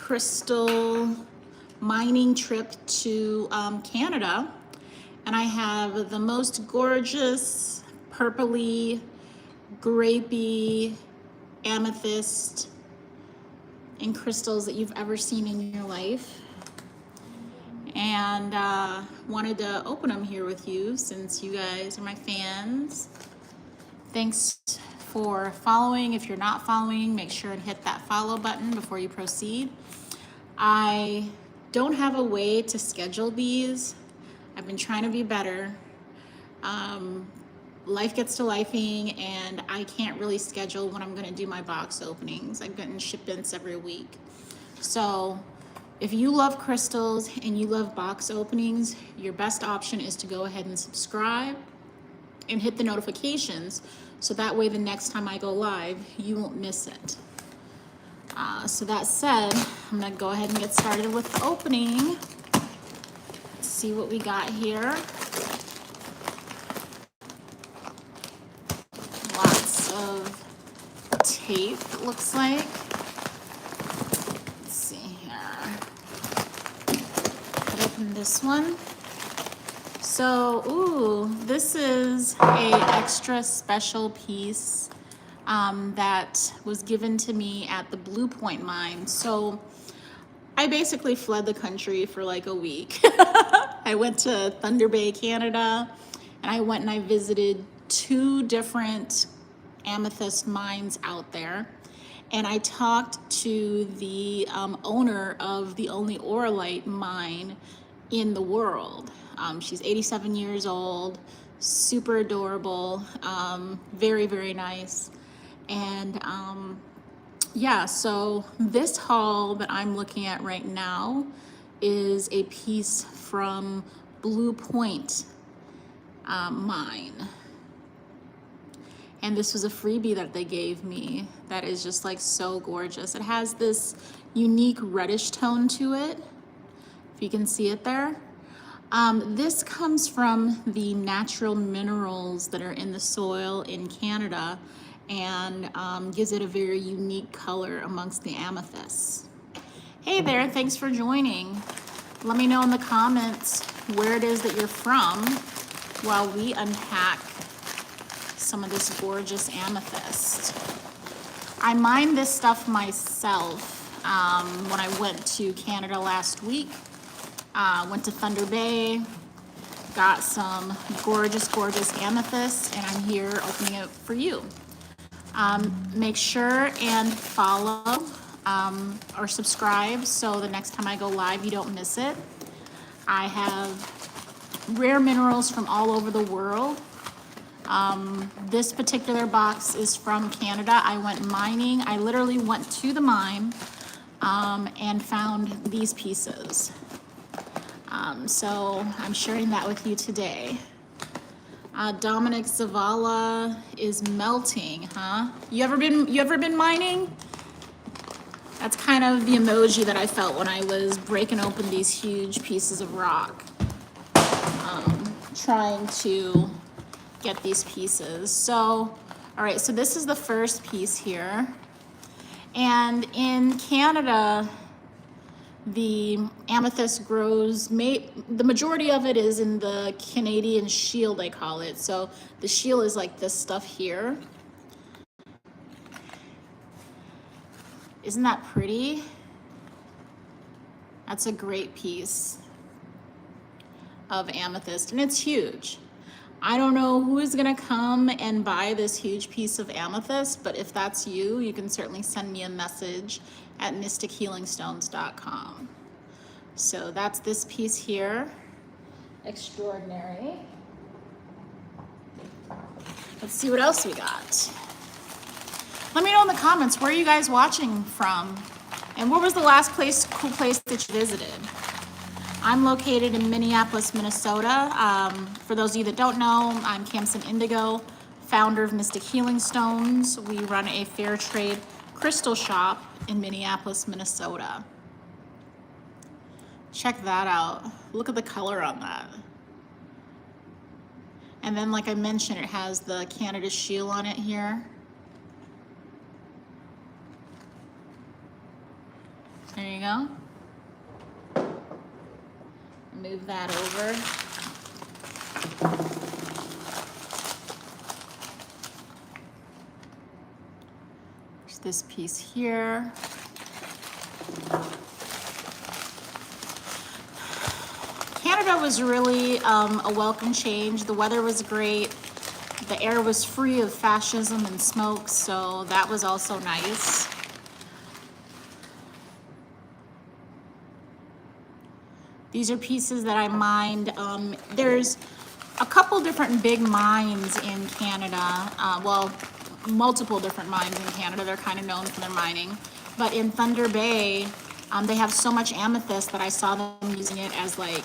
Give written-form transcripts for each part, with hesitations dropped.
crystal mining trip to Canada, and I have the most gorgeous purpley, grapey amethyst and crystals that you've ever seen in your life, and wanted to open them here with you since you guys are my fans. Thanks for following. If you're not following, make sure and hit that follow button before you proceed. I don't have a way to schedule these. I've been trying to be better. Life gets to lifing, and I can't really schedule when I'm going to do my box openings. I'm getting shipments every week. So if you love crystals and you love box openings, your best option is to go ahead and subscribe and hit the notifications, so that way the next time I go live, you won't miss it. So that said, I'm gonna go ahead and get started with the opening. Let's see what we got here. Lots of tape, it looks like. Let's see here. Open this one. So, ooh, this is a extra special piece that was given to me at the Blue Point mine. So I basically fled the country for like a week. I went to Thunder Bay, Canada, and I went and I visited 2 different amethyst mines out there. And I talked to the owner of the only auralite mine in the world. She's 87 years old, super adorable, very, very nice. And yeah, so this haul that I'm looking at right now is a piece from Blue Point mine. And this was a freebie that they gave me that is just like so gorgeous. It has this unique reddish tone to it, if you can see it there. This comes from the natural minerals that are in the soil in Canada, and gives it a very unique color amongst the amethysts. Hey there, thanks for joining. Let me know in the comments where it is that you're from while we unpack some of this gorgeous amethyst. I mined this stuff myself when I went to Canada last week. Went to Thunder Bay, got some gorgeous, gorgeous amethyst, and I'm here opening it for you. Make sure and follow or subscribe so the next time I go live you don't miss it. I have rare minerals from all over the world. This particular box is from Canada. I went mining. I literally went to the mine and found these pieces. So I'm sharing that with you today. Dominic Zavala is melting, huh? You ever been mining? That's kind of the emoji that I felt when I was breaking open these huge pieces of rock, trying to get these pieces. So, all right, so this is the first piece here. And in Canada, the amethyst grows, the majority of it is in the Canadian Shield, they call it. So the shield is like this stuff here. Isn't that pretty? That's a great piece of amethyst, and it's huge. I don't know who is gonna come and buy this huge piece of amethyst, but if that's you, you can certainly send me a message at mystichealingstones.com. So that's this piece here. Extraordinary. Let's see what else we got. Let me know in the comments, where are you guys watching from? And what was the last cool place that you visited? I'm located in Minneapolis, Minnesota. For those of you that don't know, I'm Camson Indigo, founder of Mystic Healing Stones. We run a fair trade crystal shop in Minneapolis, Minnesota. Check that out. Look at the color on that. And then, like I mentioned, it has the Canada Shield on it here. There you go. Move that over. There's this piece here. Canada was really a welcome change. The weather was great. The air was free of fascism and smoke, so that was also nice. These are pieces that I mined. There's a couple different big mines in Canada. Well, multiple different mines in Canada. They're kind of known for their mining. But in Thunder Bay, they have so much amethyst that I saw them using it as like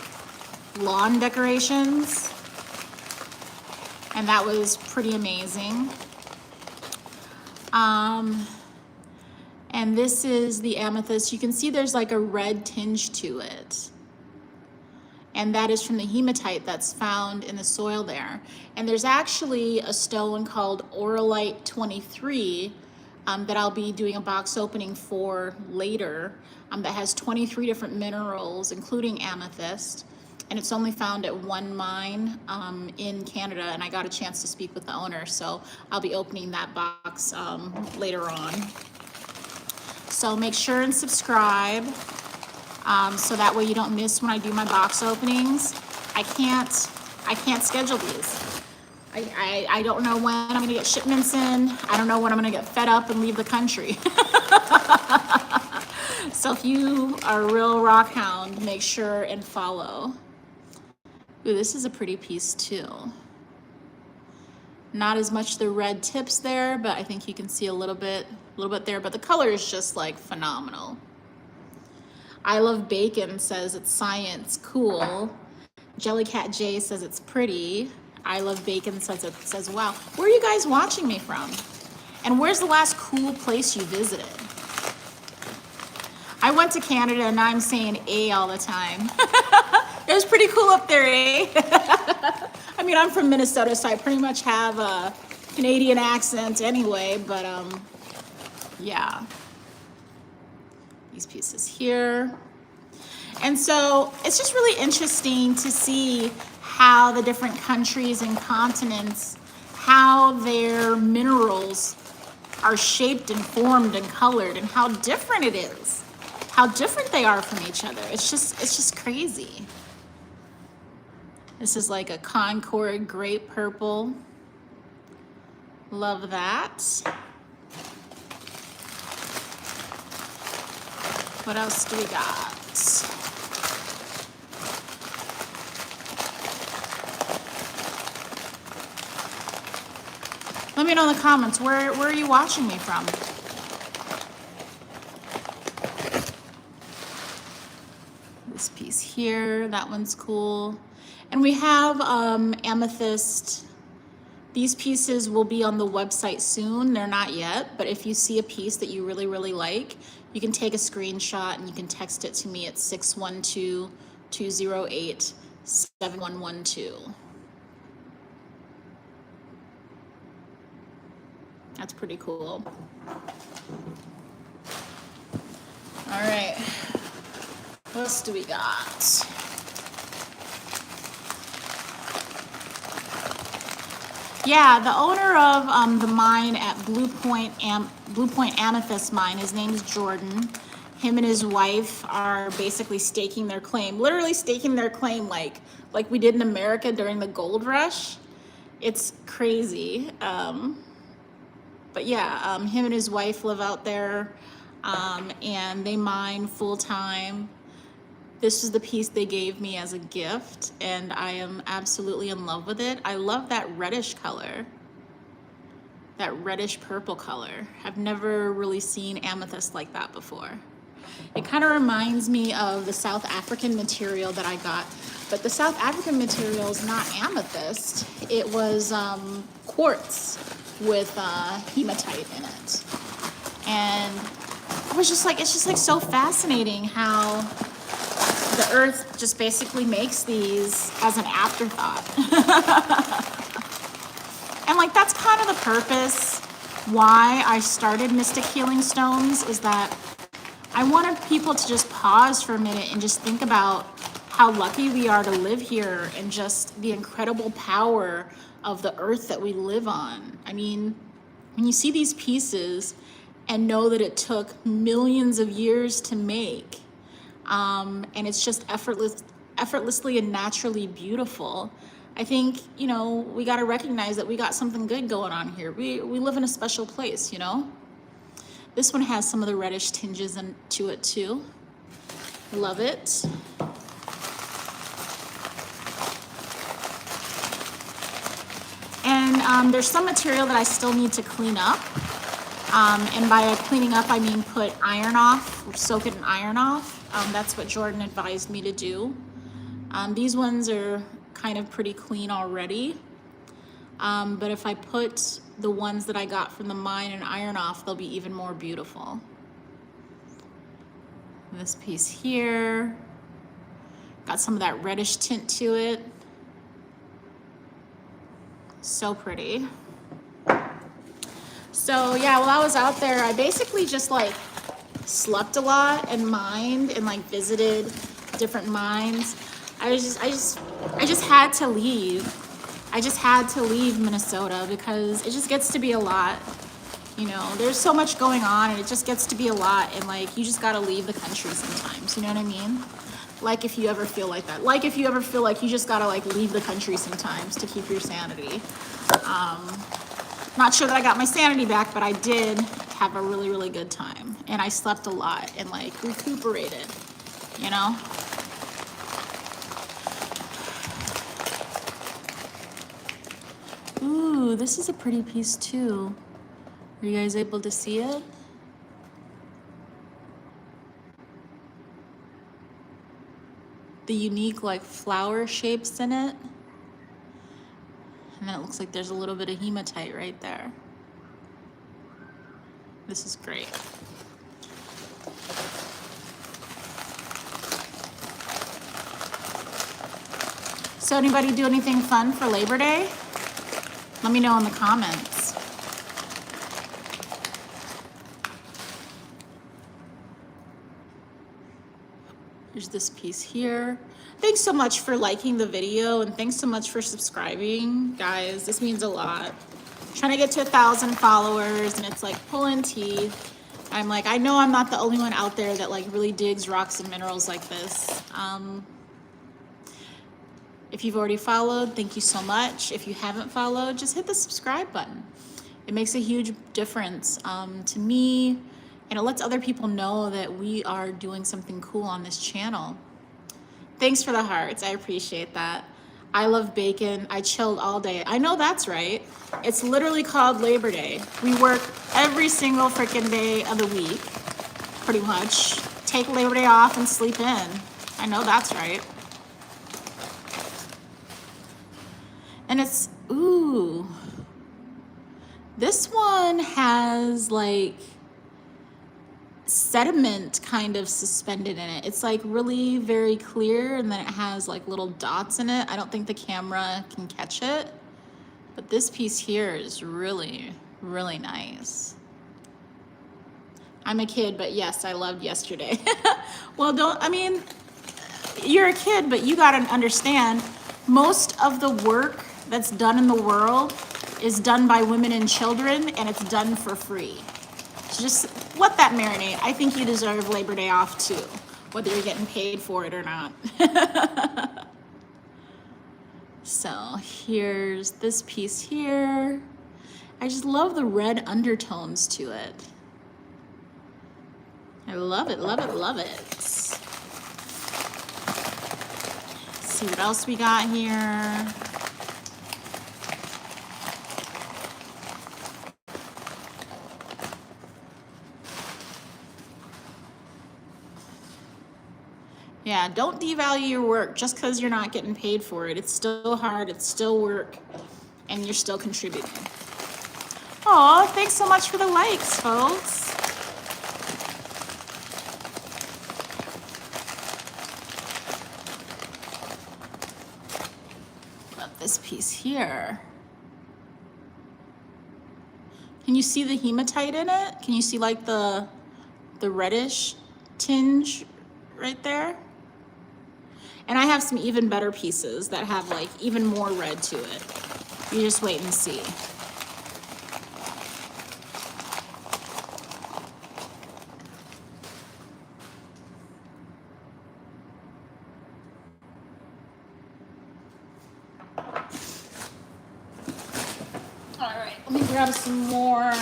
lawn decorations. And that was pretty amazing. And this is the amethyst. You can see there's like a red tinge to it. And that is from the hematite that's found in the soil there. And there's actually a stone called Orolite 23 that I'll be doing a box opening for later that has 23 different minerals, including amethyst. And it's only found at one mine in Canada, and I got a chance to speak with the owner, so I'll be opening that box later on. So make sure and subscribe so that way you don't miss when I do my box openings. I can't schedule these. I don't know when I'm gonna get shipments in. I don't know when I'm gonna get fed up and leave the country. So if you are a real rock hound, make sure and follow. Ooh, this is a pretty piece too. Not as much the red tips there, but I think you can see a little bit there, but the color is just like phenomenal. I Love Bacon says it's science, cool. Jellycat J says it's pretty. I Love Bacon says wow. Where are you guys watching me from? And where's the last cool place you visited? I went to Canada and now I'm saying A all the time. It was pretty cool up there, eh? I mean, I'm from Minnesota, so I pretty much have a Canadian accent anyway, but yeah. These pieces here. And so it's just really interesting to see how the different countries and continents, how their minerals are shaped and formed and colored, and how different it is, how different they are from each other. It's just crazy. This is like a Concord grape purple. Love that. What else do we got? Let me know in the comments, where are you watching me from? This piece here, that one's cool. And we have amethyst. These pieces will be on the website soon. They're not yet, but if you see a piece that you really, really like, you can take a screenshot and you can text it to me at 612-208-7112. That's pretty cool. All right, what else do we got? Yeah, the owner of the mine at Blue Point Amethyst Mine, his name is Jordan. Him and his wife are basically staking their claim, literally staking their claim like we did in America during the gold rush. It's crazy. But yeah, him and his wife live out there and they mine full time. This is the piece they gave me as a gift, and I am absolutely in love with it. I love that reddish color, that reddish purple color. I've never really seen amethyst like that before. It kind of reminds me of the South African material that I got, but the South African material is not amethyst. It was quartz with hematite in it. And I was just like, it's just like so fascinating how the earth just basically makes these as an afterthought. And like, that's kind of the purpose why I started Mystic Healing Stones, is that I wanted people to just pause for a minute and just think about how lucky we are to live here and just the incredible power of the earth that we live on. I mean, when you see these pieces and know that it took millions of years to make, and it's just effortlessly and naturally beautiful, I think, you know, we got to recognize that we got something good going on here. We live in a special place, you know? This one has some of the reddish tinges to it too. Love it. And there's some material that I still need to clean up. And by cleaning up, I mean put iron off, or soak it in iron off. That's what Jordan advised me to do. These ones are kind of pretty clean already. But if I put the ones that I got from the mine and iron off, they'll be even more beautiful. This piece here, got some of that reddish tint to it. So pretty. So yeah, while I was out there, I basically just like slept a lot and mined and like visited different mines. I just had to leave. I just had to leave Minnesota because it just gets to be a lot. You know, there's so much going on and it just gets to be a lot, and like you just gotta leave the country sometimes, you know what I mean? Like if you ever feel like that. Like if you ever feel like you just gotta like leave the country sometimes to keep your sanity. Not sure that I got my sanity back, but I did have a really, really good time. And I slept a lot and like recuperated, you know? Ooh, this is a pretty piece too. Are you guys able to see it? The unique like flower shapes in it. And then it looks like there's a little bit of hematite right there. This is great. So anybody do anything fun for Labor Day? Let me know in the comments. There's this piece here. Thanks so much for liking the video, and thanks so much for subscribing, guys. This means a lot. I'm trying to get to 1,000 followers, and it's like pulling teeth. I'm like, I know I'm not the only one out there that like really digs rocks and minerals like this. If you've already followed, thank you so much. If you haven't followed, just hit the subscribe button. It makes a huge difference to me, and it lets other people know that we are doing something cool on this channel. Thanks for the hearts, I appreciate that. I love bacon, I chilled all day. I know that's right. It's literally called Labor Day. We work every single freaking day of the week, pretty much. Take Labor Day off and sleep in. I know that's right. And it's, ooh. This one has like sediment kind of suspended in it. It's like really very clear, and then it has like little dots in it. I don't think the camera can catch it, but this piece here is really, really nice. I'm a kid, but yes, I loved yesterday. Well, you're a kid, but you gotta understand, most of the work that's done in the world is done by women and children, and it's done for free. So just let that marinate. I think you deserve Labor Day off too, whether you're getting paid for it or not. So here's this piece here. I just love the red undertones to it. I love it, love it, love it. Let's see what else we got here. Yeah, don't devalue your work just because you're not getting paid for it. It's still hard, it's still work, and you're still contributing. Oh, thanks so much for the likes, folks. About this piece here. Can you see the hematite in it? Can you see like the reddish tinge right there. And I have some even better pieces that have like even more red to it. You just wait and see. All right, let me grab some more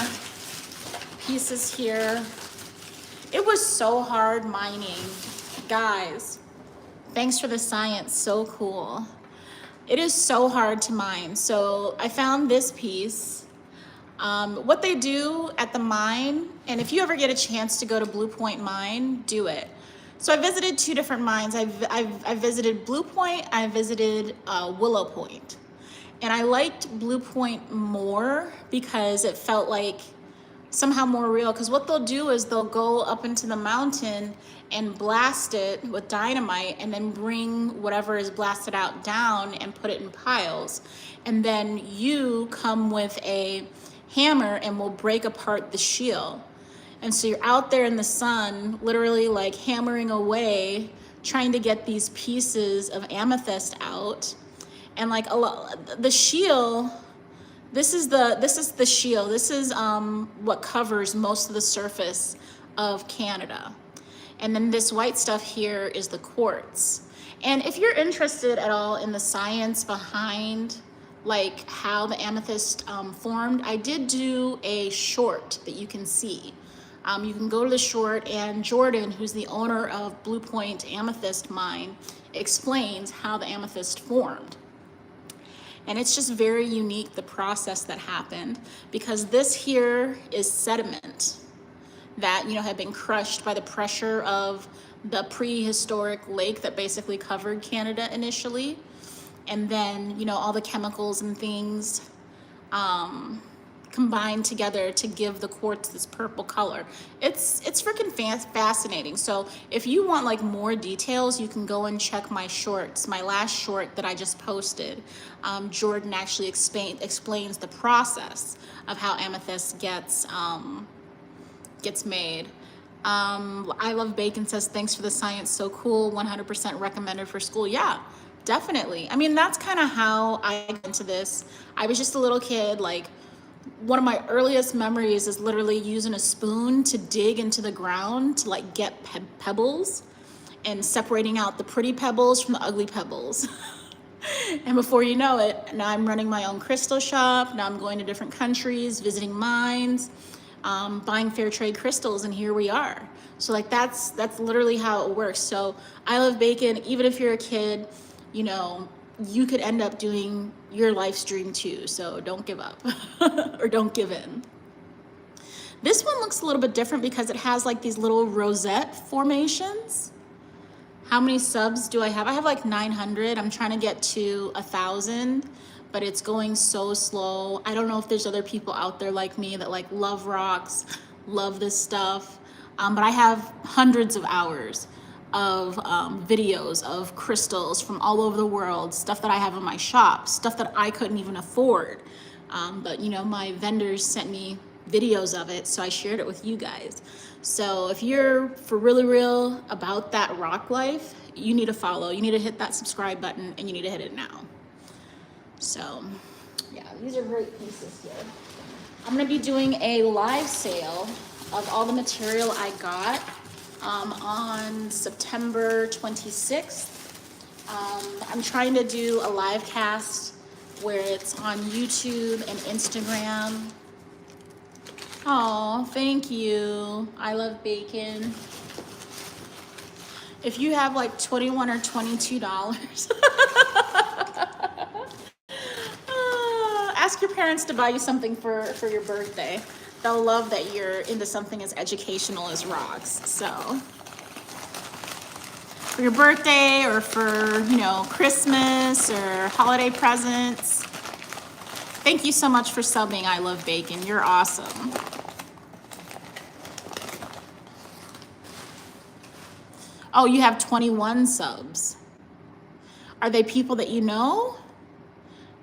pieces here. It was so hard mining, guys. Thanks for the science, so cool. It is so hard to mine. So I found this piece. What they do at the mine, and if you ever get a chance to go to Blue Point Mine, do it. So I visited 2 different mines. I visited Blue Point, I visited Willow Point. And I liked Blue Point more because it felt like somehow more real, because what they'll do is they'll go up into the mountain and blast it with dynamite and then bring whatever is blasted out down and put it in piles. And then you come with a hammer and will break apart the shield. And so you're out there in the sun, literally like hammering away, trying to get these pieces of amethyst out. And like the shield, this is the shield. This is what covers most of the surface of Canada. And then this white stuff here is the quartz. And if you're interested at all in the science behind like how the amethyst formed, I did do a short that you can see. You can go to the short, and Jordan, who's the owner of Blue Point Amethyst Mine, explains how the amethyst formed. And it's just very unique, the process that happened, because this here is sediment that, you know, had been crushed by the pressure of the prehistoric lake that basically covered Canada initially. And then, you know, all the chemicals and things combined together to give the quartz this purple color. It's freaking fascinating. So if you want like more details, you can go and check my shorts, my last short that I just posted. Jordan actually explains the process of how amethyst gets made. I Love Bacon says, thanks for the science, so cool, 100% recommended for school. Yeah, definitely. I mean, that's kind of how I got into this. I was just a little kid, like, one of my earliest memories is literally using a spoon to dig into the ground to like get pebbles and separating out the pretty pebbles from the ugly pebbles. And before you know it, now I'm running my own crystal shop. Now I'm going to different countries, visiting mines, buying fair trade crystals, and here we are. So like that's literally how it works. So I Love Bacon, even if you're a kid, you know, you could end up doing your life's dream too. So don't give up or don't give in. This one looks a little bit different because it has like these little rosette formations. How many subs do I have? I have like 900. I'm trying to get to 1,000, but it's going so slow. I don't know if there's other people out there like me that like love rocks, love this stuff. But I have hundreds of hours of videos of crystals from all over the world, stuff that I have in my shop, stuff that I couldn't even afford. But you know, my vendors sent me videos of it, so I shared it with you guys. So if you're for really real about that rock life, you need to follow, you need to hit that subscribe button, and you need to hit it now. So yeah, these are great pieces here. I'm gonna be doing a live sale of all the material I got on September 26th. I'm trying to do a live cast where it's on YouTube and Instagram. Oh, thank you. I Love Bacon. If you have like $21 or $22, ask your parents to buy you something for your birthday. They'll love that you're into something as educational as rocks. So for your birthday or for, you know, Christmas or holiday presents. Thank you so much for subbing, I Love Bacon. You're awesome. Oh, you have 21 subs. Are they people that you know?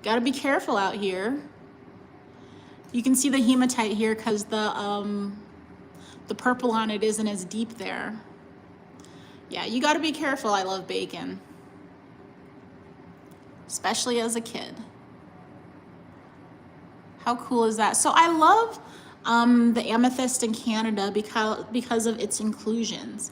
Gotta be careful out here. You can see the hematite here because the purple on it isn't as deep there. Yeah, you got to be careful. I love bacon, especially as a kid. How cool is that? So I love the amethyst in Canada because of its inclusions.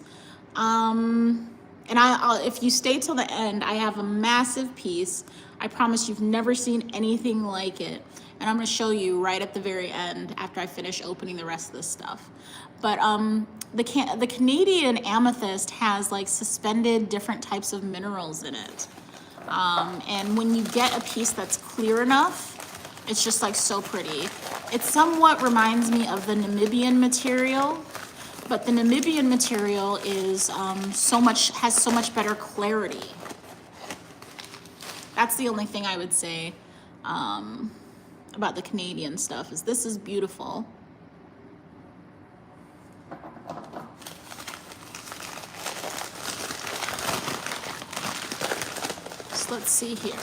And if you stay till the end, I have a massive piece. I promise you've never seen anything like it. And I'm gonna show you right at the very end after I finish opening the rest of this stuff. But the Canadian amethyst has like suspended different types of minerals in it. And when you get a piece that's clear enough, it's just like so pretty. It somewhat reminds me of the Namibian material, but the Namibian material is has so much better clarity. That's the only thing I would say about the Canadian stuff, is this is beautiful. So let's see here.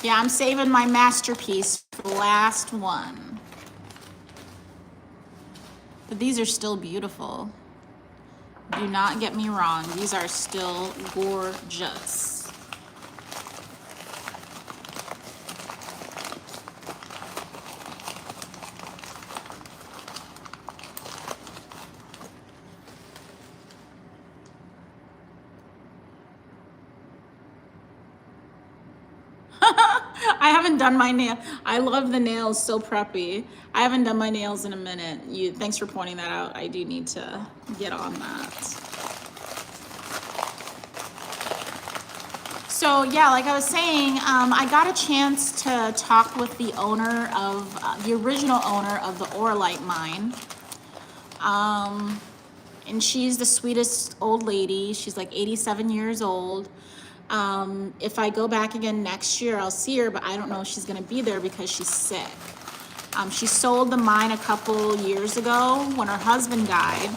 Yeah, I'm saving my masterpiece for the last one. But these are still beautiful. Do not get me wrong, these are still gorgeous. I haven't done my nail. I love the nails, so preppy. I haven't done my nails in a minute. Thanks for pointing that out. I do need to get on that. So yeah, like I was saying, I got a chance to talk with the owner of, the original owner of the Orlite mine. And she's the sweetest old lady. She's like 87 years old. If I go back again next year, I'll see her, but I don't know if she's gonna be there because she's sick. She sold the mine a couple years ago when her husband died.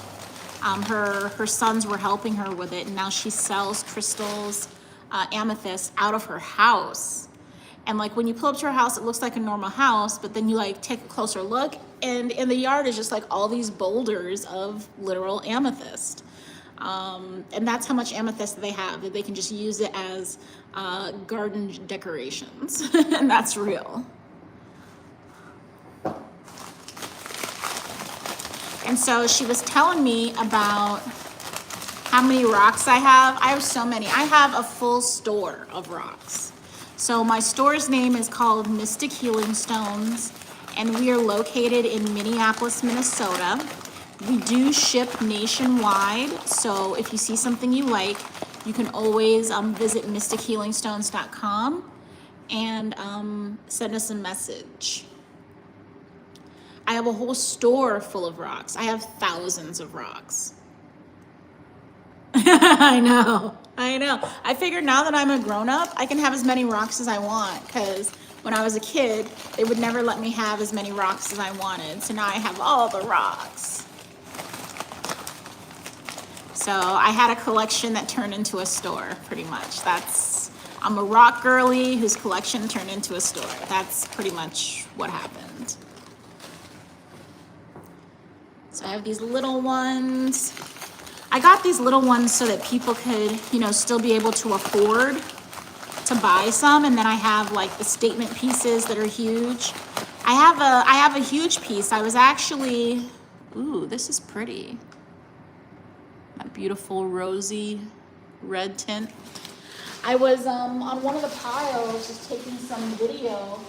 Her sons were helping her with it, and now she sells crystals, amethyst out of her house. And like when you pull up to her house, it looks like a normal house, but then you like take a closer look, and in the yard is just like all these boulders of literal amethyst. And that's how much amethyst they have, that they can just use it as garden decorations. And that's real. And so she was telling me about how many rocks I have. I have so many. I have a full store of rocks. So my store's name is called Mystic Healing Stones, and we are located in Minneapolis, Minnesota. We do ship nationwide, so if you see something you like, you can always visit mystichealingstones.com and send us a message. I have a whole store full of rocks. I have thousands of rocks. I know. I figured now that I'm a grown-up, I can have as many rocks as I want, because when I was a kid, they would never let me have as many rocks as I wanted. So now I have all the rocks. So I had a collection that turned into a store, pretty much. I'm a rock girly whose collection turned into a store. That's pretty much what happened. So I have these little ones. I got these little ones so that people could, still be able to afford to buy some. And then I have like the statement pieces that are huge. I have a huge piece. I was actually, ooh, this is pretty. That beautiful rosy red tint. I was on one of the piles just taking some video,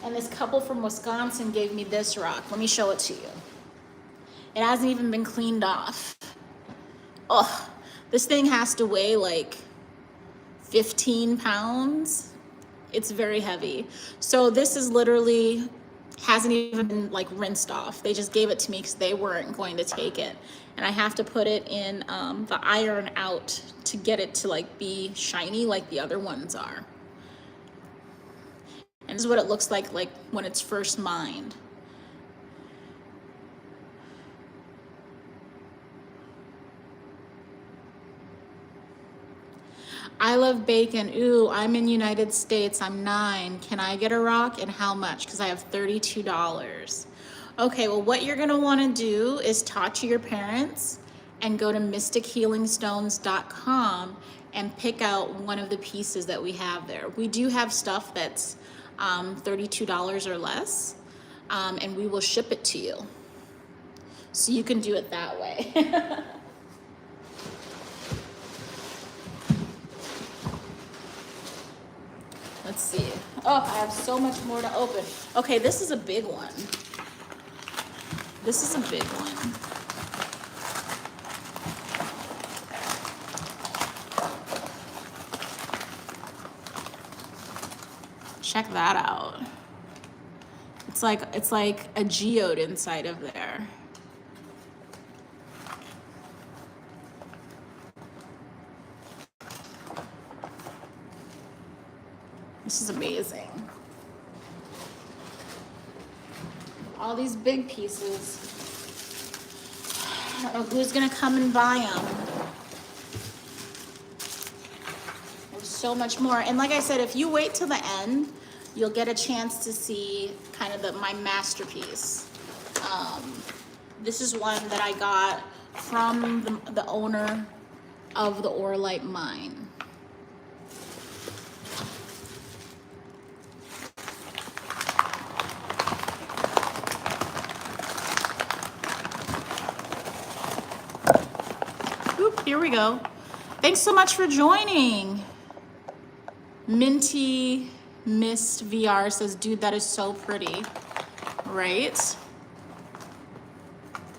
and this couple from Wisconsin gave me this rock. Let me show it to you. It hasn't even been cleaned off. Oh, this thing has to weigh like 15 pounds. It's very heavy. So this is literally, hasn't even been like rinsed off. They just gave it to me because they weren't going to take it. And I have to put it in the iron out to get it to like be shiny like the other ones are. And this is what it looks like when it's first mined. I love bacon. Ooh, I'm in United States. I'm 9. Can I get a rock, and how much? Because I have $32. Okay, well, what you're gonna wanna do is talk to your parents and go to mystichealingstones.com and pick out one of the pieces that we have there. We do have stuff that's $32 or less, and we will ship it to you. So you can do it that way. Let's see. Oh, I have so much more to open. Okay, this is a big one. This is a big one. Check that out. It's like a geode inside of there. This is amazing. All these big pieces. I don't know who's gonna come and buy them. There's so much more. And like I said, if you wait till the end, you'll get a chance to see kind of my masterpiece. This is one that I got from the owner of the Orlite mine. Here we go. Thanks so much for joining. Minty Mist VR says, dude, that is so pretty, right?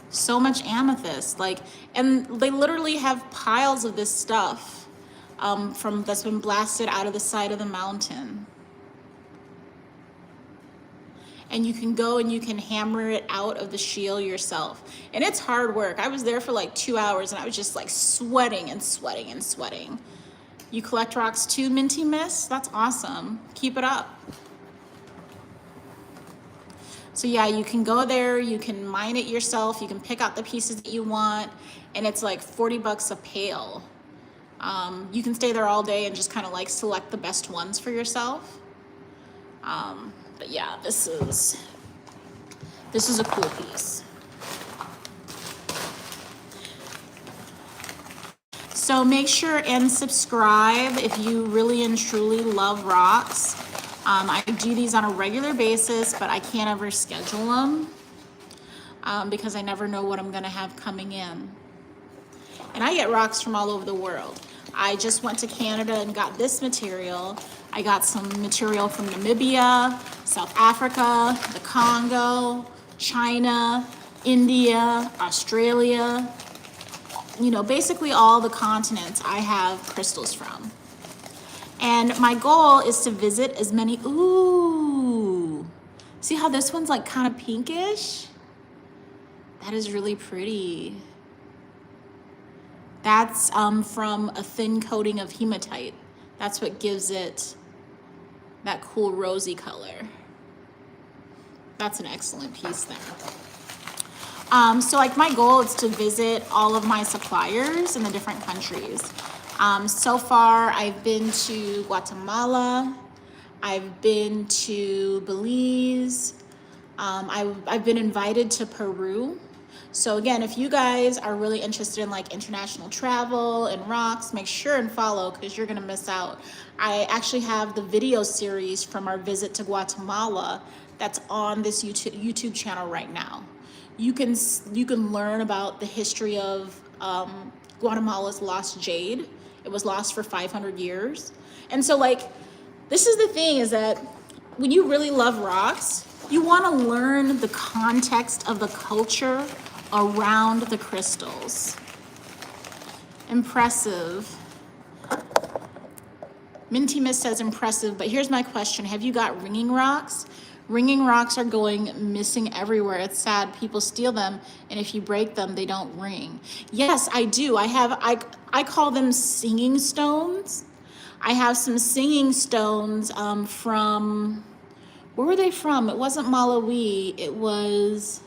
So much amethyst, like, and they literally have piles of this stuff that's been blasted out of the side of the mountain. And you can go and you can hammer it out of the shield yourself. And it's hard work. I was there for like 2 hours and I was just like sweating and sweating and sweating. You collect rocks too, Minty Miss? That's awesome. Keep it up. So yeah, you can go there, you can mine it yourself, you can pick out the pieces that you want, and it's like 40 bucks a pail. You can stay there all day and just kind of like select the best ones for yourself. But yeah, this is a cool piece. So make sure and subscribe if you really and truly love rocks. I do these on a regular basis, but I can't ever schedule them because I never know what I'm gonna have coming in. And I get rocks from all over the world. I just went to Canada and got this material. I got some material from Namibia, South Africa, the Congo, China, India, Australia. You know, basically all the continents I have crystals from. And my goal is to visit as many, ooh. See how this one's like kind of pinkish? That is really pretty. That's from a thin coating of hematite. That's what gives it that cool rosy color. That's an excellent piece there. So like my goal is to visit all of my suppliers in the different countries. So far I've been to Guatemala, I've been to Belize, I've been invited to Peru. So again, if you guys are really interested in like international travel and rocks, make sure and follow because you're gonna miss out. I actually have the video series from our visit to Guatemala that's on this YouTube channel right now. You can learn about the history of Guatemala's lost jade. It was lost for 500 years. And so like, this is the thing is that when you really love rocks, you wanna learn the context of the culture around the crystals. Impressive. Minty Miss says impressive, but here's my question. Have you got ringing rocks? Ringing rocks are going missing everywhere. It's sad. People steal them, and if you break them, they don't ring. Yes, I do. I call them singing stones. I have some singing stones from, where were they from? It wasn't Malawi. It was,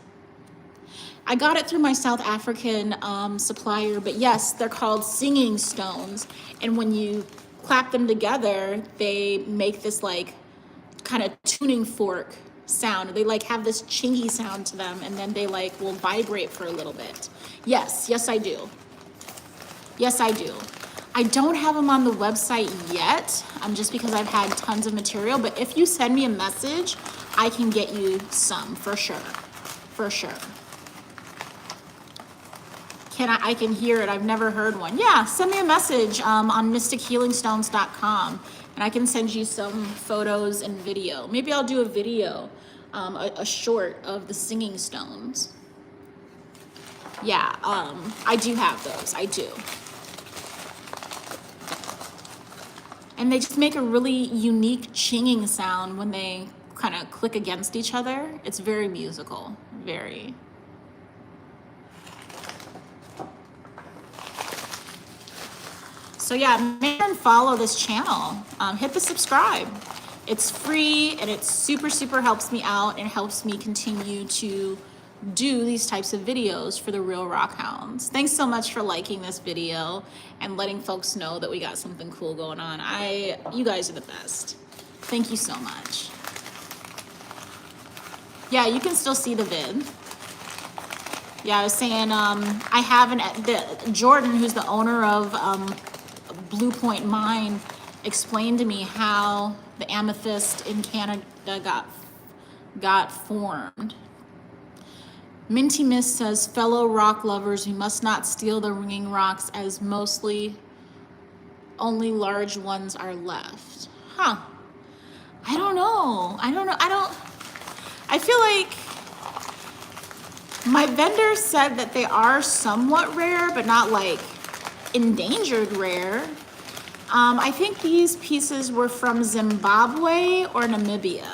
I got it through my South African supplier, but yes, they're called singing stones. And when you clap them together, they make this like kind of tuning fork sound. They like have this chingy sound to them, and then they like will vibrate for a little bit. Yes, yes I do. Yes I do. I don't have them on the website yet, just because I've had tons of material, but if you send me a message, I can get you some for sure, for sure. I can hear it, I've never heard one. Yeah, send me a message on mystichealingstones.com and I can send you some photos and video. Maybe I'll do a video, a short of the singing stones. Yeah, I do have those, I do. And they just make a really unique chinging sound when they kind of click against each other. It's very musical, very. So yeah, make sure and follow this channel. Hit the subscribe. It's free and it super helps me out and helps me continue to do these types of videos for the Real Rock Hounds. Thanks so much for liking this video and letting folks know that we got something cool going on. You guys are the best. Thank you so much. Yeah, you can still see the vid. Yeah, I was saying, I have Jordan, who's the owner of Blue Point Mine, explained to me how the amethyst in Canada got formed. Minty Mist says, fellow rock lovers, we must not steal the ringing rocks as mostly only large ones are left. Huh. I don't know. I feel like my vendor said that they are somewhat rare, but not like endangered rare. I think these pieces were from Zimbabwe or Namibia.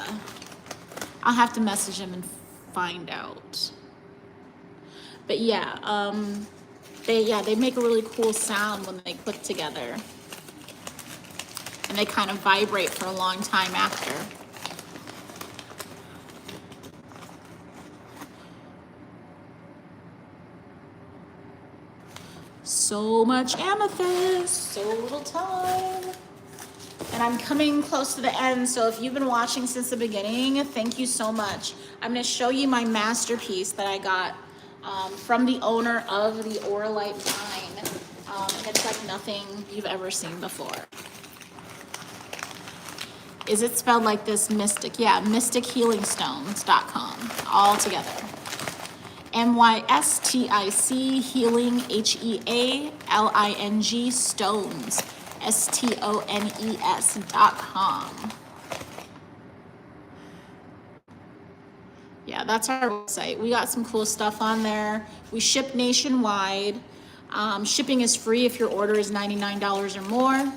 I'll have to message him and find out. But yeah, they make a really cool sound when they click together. And they kind of vibrate for a long time after. So much amethyst, so little time. And I'm coming close to the end, so if you've been watching since the beginning, thank you so much. I'm gonna show you my masterpiece that I got from the owner of the Orlite Mine. And it's like nothing you've ever seen before. Is it spelled like this, Mystic? Yeah, mystichealingstones.com, all together. MYSTIC healing, HEALING stones, STONES.com. Yeah, that's our website. We got some cool stuff on there. We ship nationwide. Shipping is free if your order is $99 or more.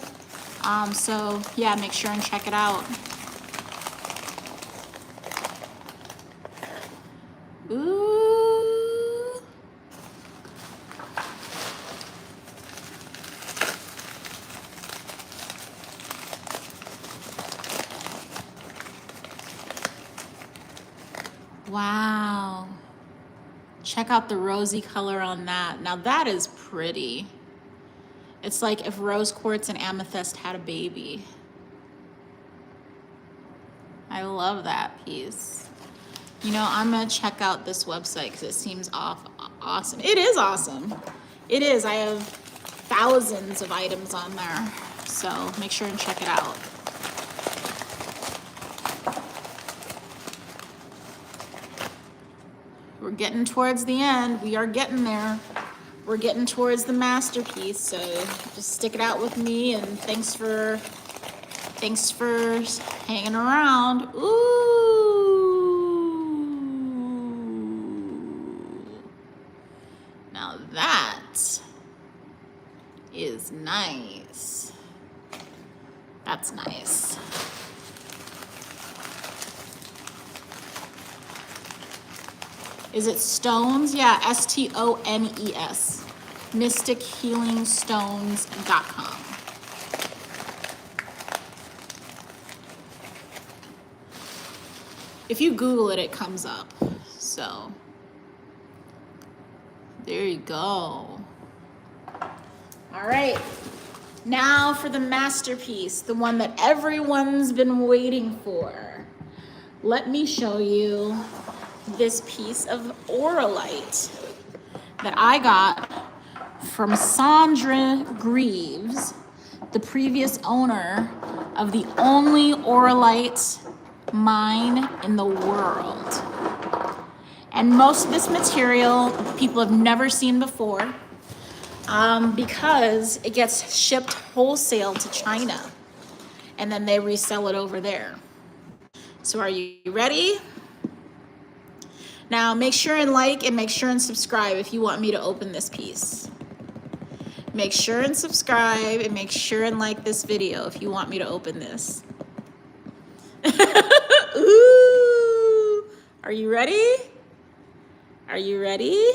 So yeah, make sure and check it out. Ooh. Wow. Check out the rosy color on that. Now that is pretty. It's like if rose quartz and amethyst had a baby. I love that piece. You know, I'm gonna check out this website because it seems awesome. It is awesome. It is. I have thousands of items on there. So make sure and check it out. We're getting towards the end. We are getting there. We're getting towards the masterpiece. So just stick it out with me, and thanks for hanging around. Ooh. Now that is nice. That's nice. Is it stones? Yeah, STONES. mystichealingstones.com. If you Google it, it comes up. So, there you go. All right. Now for the masterpiece, the one that everyone's been waiting for. let me show you this piece of Oralite that I got from Sandra Greaves, the previous owner of the only Oralite mine in the world. And most of this material people have never seen before because it gets shipped wholesale to China and then they resell it over there. So are you ready? Now make sure and like and make sure and subscribe if you want me to open this piece. Make sure and subscribe and make sure and like this video if you want me to open this. Ooh, are you ready? Are you ready?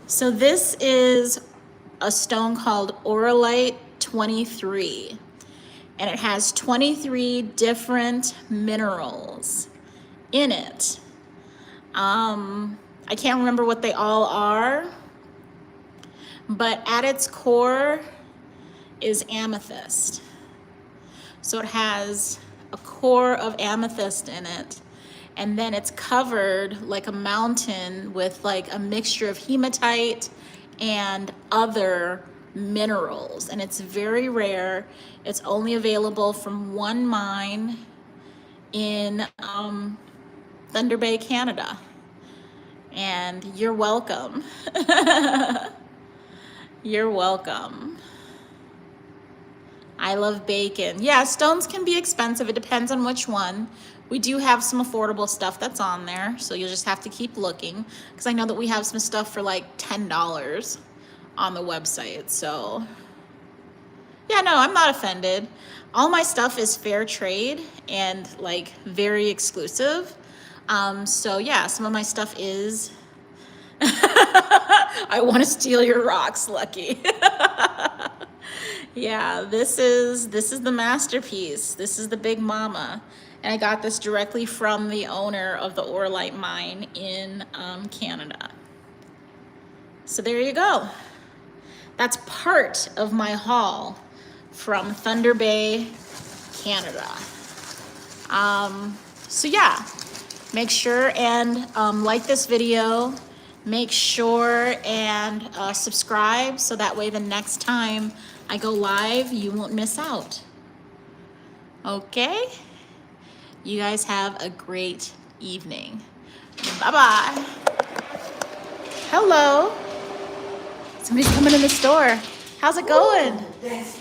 So this is a stone called Oralite 23, and it has 23 different minerals in it. I can't remember what they all are, but at its core is amethyst. So it has a core of amethyst in it, and then it's covered like a mountain with like a mixture of hematite and other minerals, and it's very rare. It's only available from one mine in Thunder Bay, Canada. And you're welcome. You're welcome. I love bacon. Yeah, stones can be expensive. It depends on which one. We do have some affordable stuff that's on there, so you'll just have to keep looking, because I know that we have some stuff for like $10 on the website. So yeah, no, I'm not offended. All my stuff is fair trade and like very exclusive. So yeah, some of my stuff is I want to steal your rocks, Lucky. Yeah, this is the masterpiece. This is the big mama. And I got this directly from the owner of the Oralite mine in Canada. So there you go. That's part of my haul from Thunder Bay, Canada. So yeah, make sure and like this video. Make sure and subscribe so that way the next time I go live, you won't miss out. Okay? You guys have a great evening. Bye-bye. Hello. Somebody's coming in the store. How's it going? That's